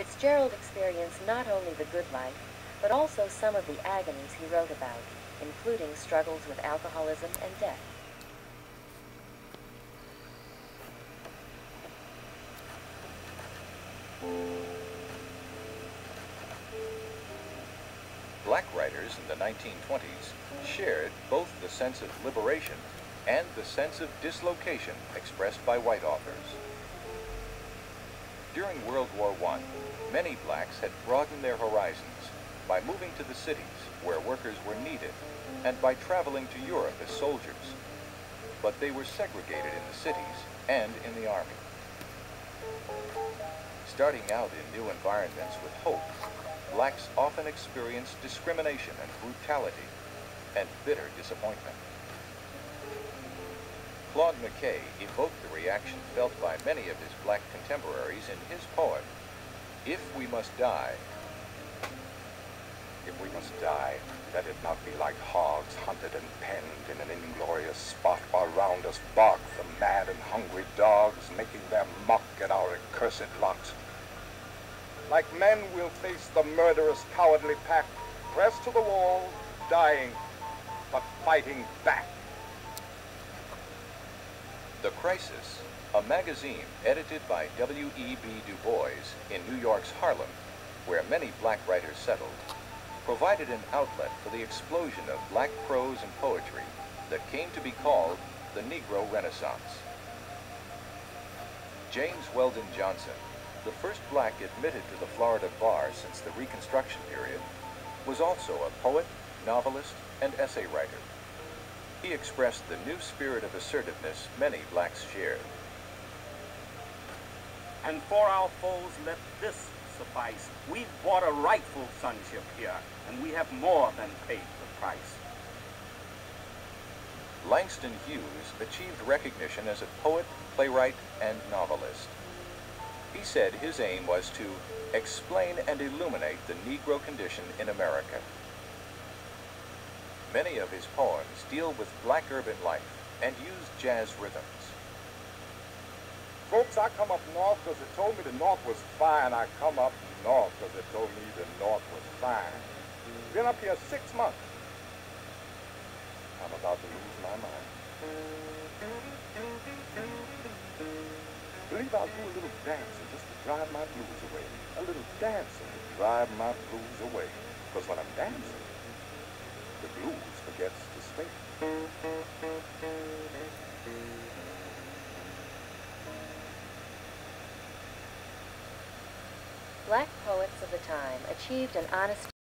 Fitzgerald experienced not only the good life, but also some of the agonies he wrote about, including struggles with alcoholism and death. Black writers in the 1920s shared both the sense of liberation and the sense of dislocation expressed by white authors. During World War I, many blacks had broadened their horizons by moving to the cities where workers were needed and by traveling to Europe as soldiers. But they were segregated in the cities and in the army. Starting out in new environments with hope, blacks often experienced discrimination and brutality and bitter disappointment. Claude McKay evoked the reaction felt by many of his black contemporaries in his poem, If We Must Die. If we must die, let it not be like hogs hunted and penned in an inglorious spot, while round us bark the mad and hungry dogs, making their mock at our accursed lot. Like men we'll face the murderous, cowardly pack, pressed to the wall, dying, but fighting back. The Crisis, a magazine edited by W.E.B. Du Bois in New York's Harlem, where many black writers settled, provided an outlet for the explosion of black prose and poetry that came to be called the Negro Renaissance. James Weldon Johnson, the first black admitted to the Florida bar since the Reconstruction period, was also a poet, novelist, and essay writer. He expressed the new spirit of assertiveness many blacks shared. And for our foes let this suffice. We've bought a rightful sonship here, and we have more than paid the price. Langston Hughes achieved recognition as a poet, playwright, and novelist. He said his aim was to explain and illuminate the Negro condition in America. Many of his poems deal with black urban life and use jazz rhythms. Folks, I come up north because they told me the north was fine. I come up north because they told me the north was fine. Been up here 6 months. I'm about to lose my mind. Believe I'll do a little dancing just to drive my blues away. A little dancing to drive my blues away. Because when I'm dancing, the blues forgets to stay. Black poets of the time achieved an honest